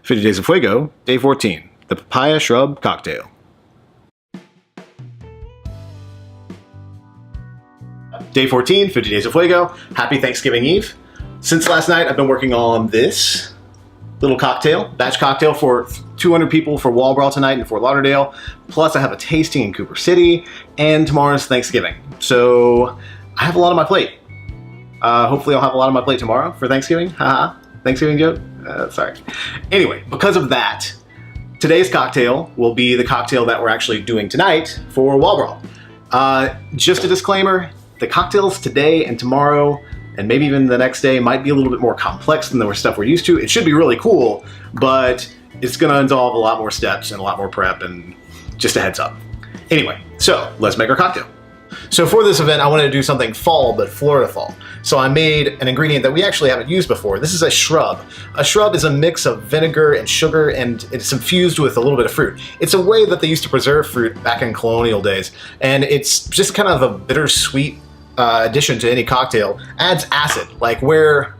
50 Days of Fuego, Day 14, the Papaya Shrub Cocktail. Day 14, 50 Days of Fuego. Happy Thanksgiving Eve. Since last night, I've been working on this little cocktail, batch cocktail for 200 people for Wall Brawl tonight in Fort Lauderdale. Plus, I have a tasting in Cooper City, and tomorrow's Thanksgiving. So, I have a lot on my plate. Hopefully, I'll have a lot on my plate tomorrow for Thanksgiving. Haha. Thanksgiving joke? Sorry. Anyway, because of that, today's cocktail will be the cocktail that we're actually doing tonight for Wall Brawl. Just a disclaimer, the cocktails today and tomorrow, and maybe even the next day, might be a little bit more complex than the stuff we're used to. It should be really cool, but it's gonna involve a lot more steps and a lot more prep, and just a heads up. Anyway, so let's make our cocktail. So for this event, I wanted to do something fall, but Florida fall. So I made an ingredient that we actually haven't used before. This is a shrub. A shrub is a mix of vinegar and sugar, and it's infused with a little bit of fruit. It's a way that they used to preserve fruit back in colonial days, and it's just kind of a bittersweet addition to any cocktail. Adds acid, like where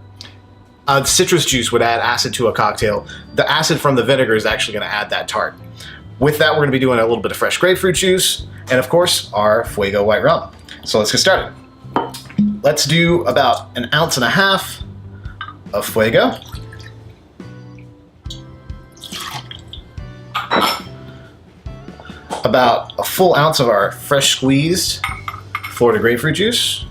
citrus juice would add acid to a cocktail. The acid from the vinegar is actually going to add that tart. With that, we're going to be doing a little bit of fresh grapefruit juice, and of course, our FWAYGO White Rum. So let's get started. Let's do about 1.5 ounces of FWAYGO. About a full ounce of our fresh squeezed Florida grapefruit juice.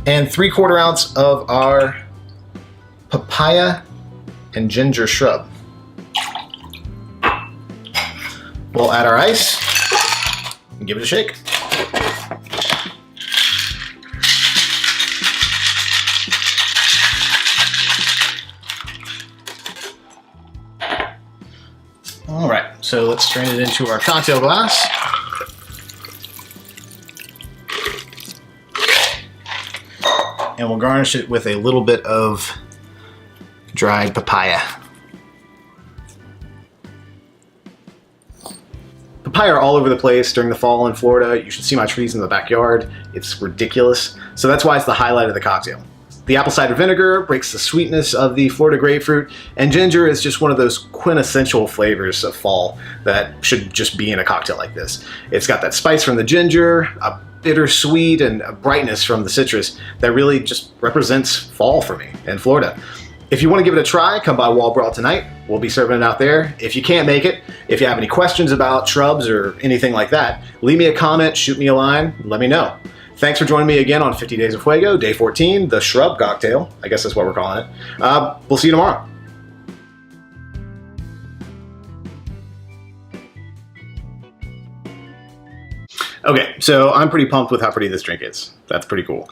And 3/4 ounce of our papaya and ginger shrub. We'll add our ice and give it a shake. All right, so let's strain it into our cocktail glass. And we'll garnish it with a little bit of dried papaya. Papaya are all over the place during the fall in Florida. You should see my trees in the backyard. It's ridiculous. So that's why it's the highlight of the cocktail. The apple cider vinegar breaks the sweetness of the Florida grapefruit, and ginger is just one of those quintessential flavors of fall that should just be in a cocktail like this. It's got that spice from the ginger, a bittersweet, and a brightness from the citrus that really just represents fall for me in Florida. If you want to give it a try, come by Wall Brawl tonight. We'll be serving it out there. If you can't make it, if you have any questions about shrubs or anything like that, leave me a comment, shoot me a line, let me know. Thanks for joining me again on 50 Days of Fuego, Day 14, the Shrub Cocktail. I guess that's what we're calling it. We'll see you tomorrow. Okay, so I'm pretty pumped with how pretty this drink is. That's pretty cool.